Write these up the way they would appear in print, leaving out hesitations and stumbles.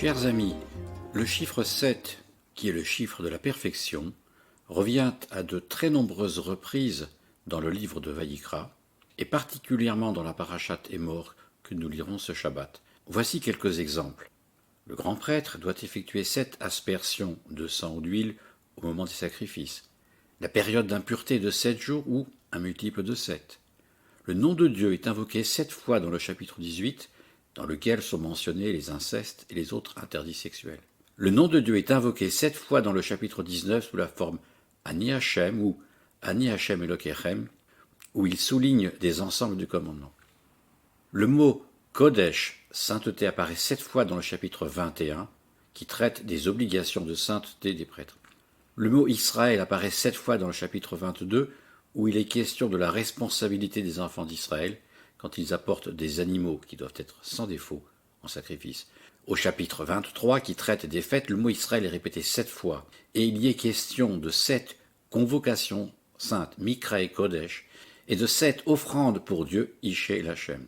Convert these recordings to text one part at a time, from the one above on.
Chers amis, le chiffre 7, qui est le chiffre de la perfection, revient à de très nombreuses reprises dans le livre de Vaïkra, et particulièrement dans la parashat Emor que nous lirons ce Shabbat. Voici quelques exemples. Le grand prêtre doit effectuer 7 aspersions de sang ou d'huile au moment des sacrifices. La période d'impureté de 7 jours ou un multiple de 7. Le nom de Dieu est invoqué 7 fois dans le chapitre 18, dans lequel sont mentionnés les incestes et les autres interdits sexuels. Le nom de Dieu est invoqué 7 fois dans le chapitre 19 sous la forme Ani Hashem ou Ani Hashem Elokechem, où il souligne des ensembles du commandement. Le mot Kodesh, sainteté, apparaît 7 fois dans le chapitre 21, qui traite des obligations de sainteté des prêtres. Le mot Israël apparaît 7 fois dans le chapitre 22, où il est question de la responsabilité des enfants d'Israël quand ils apportent des animaux qui doivent être sans défaut en sacrifice. Au chapitre 23, qui traite des fêtes, le mot Israël est répété 7 fois, et il y est question de 7 convocations saintes, Mikra et Kodesh, et de 7 offrandes pour Dieu, Ishe et Hachem.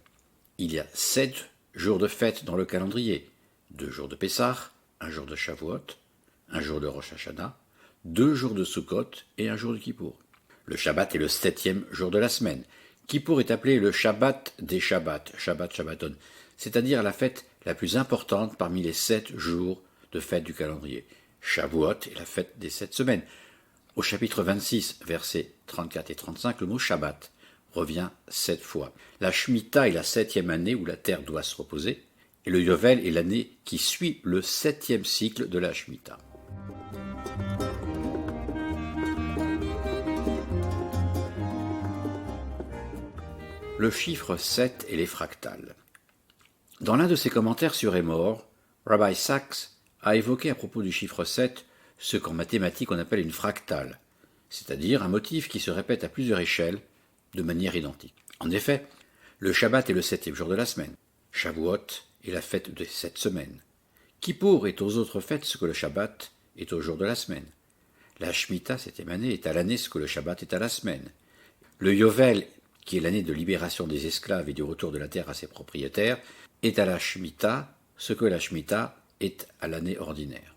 Il y a 7 jours de fête dans le calendrier, 2 jours de Pessah, 1 jour de Shavuot, 1 jour de Rosh Hashanah, 2 jours de Sukkot et 1 jour de Kippour. Le Shabbat est le 7e jour de la semaine. Kippour est appelé le Shabbat des Shabbats, Shabbat Shabbaton, c'est-à-dire la fête la plus importante parmi les 7 jours de fête du calendrier. Shavuot est la fête des 7 semaines. Au chapitre 26, versets 34 et 35, le mot Shabbat revient 7 fois. La Shemitah est la 7e année où la terre doit se reposer, et le Yovel est l'année qui suit le 7e cycle de la Shemitah. Le chiffre 7 et les fractales. Dans l'un de ses commentaires sur Emor, Rabbi Sachs a évoqué à propos du chiffre 7 ce qu'en mathématiques on appelle une fractale, c'est-à-dire un motif qui se répète à plusieurs échelles de manière identique. En effet, le Shabbat est le 7e jour de la semaine, Shavuot est la fête des 7 semaines, Kippour est aux autres fêtes ce que le Shabbat est au jour de la semaine, la Shemitah, 7e année, est à l'année ce que le Shabbat est à la semaine, le Yovel, qui est l'année de libération des esclaves et du retour de la terre à ses propriétaires, est à la Shemitah ce que la Shemitah est à l'année ordinaire.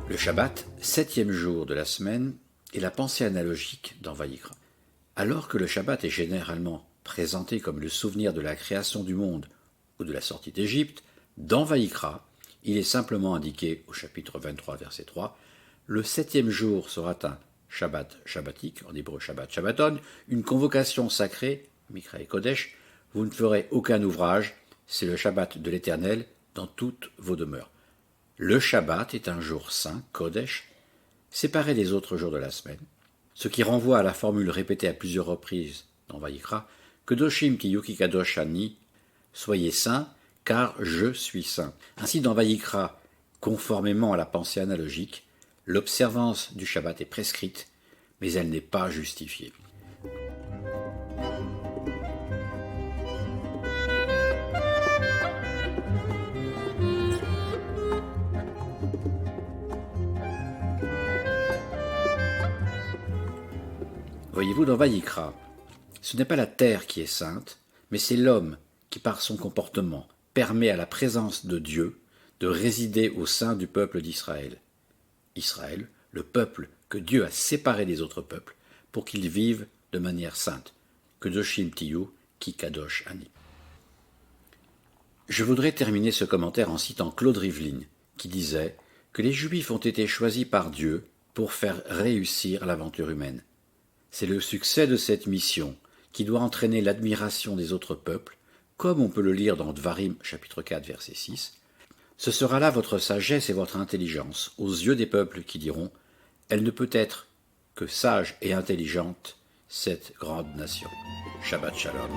Le Shabbat, 7e jour de la semaine, est la pensée analogique dans Vaïkra. Alors que le Shabbat est généralement présenté comme le souvenir de la création du monde ou de la sortie d'Égypte, dans Vaïkra, il est simplement indiqué au chapitre 23, verset 3, le 7e jour sera un Shabbat shabbatique, en hébreu Shabbat Shabbaton, une convocation sacrée, Mikra et Kodesh, vous ne ferez aucun ouvrage, c'est le Shabbat de l'Éternel dans toutes vos demeures. Le Shabbat est un jour saint, Kodesh, séparé des autres jours de la semaine, ce qui renvoie à la formule répétée à plusieurs reprises dans Vaïkra, Kedoshim ki yuki kadosh ani, soyez saints, car je suis saint. Ainsi, dans Vaïkra, conformément à la pensée analogique, l'observance du Shabbat est prescrite, mais elle n'est pas justifiée. Voyez-vous, dans Vaïkra, ce n'est pas la terre qui est sainte, mais c'est l'homme qui, par son comportement, permet à la présence de Dieu de résider au sein du peuple d'Israël. Israël, le peuple que Dieu a séparé des autres peuples pour qu'ils vivent de manière sainte. Kedoshim tiyu ki kadosh ani. Je voudrais terminer ce commentaire en citant Claude Rivlin, qui disait que les Juifs ont été choisis par Dieu pour faire réussir l'aventure humaine. C'est le succès de cette mission qui doit entraîner l'admiration des autres peuples, comme on peut le lire dans Dvarim, chapitre 4, verset 6, ce sera là votre sagesse et votre intelligence, aux yeux des peuples qui diront « Elle ne peut être que sage et intelligente, cette grande nation. » Shabbat Shalom.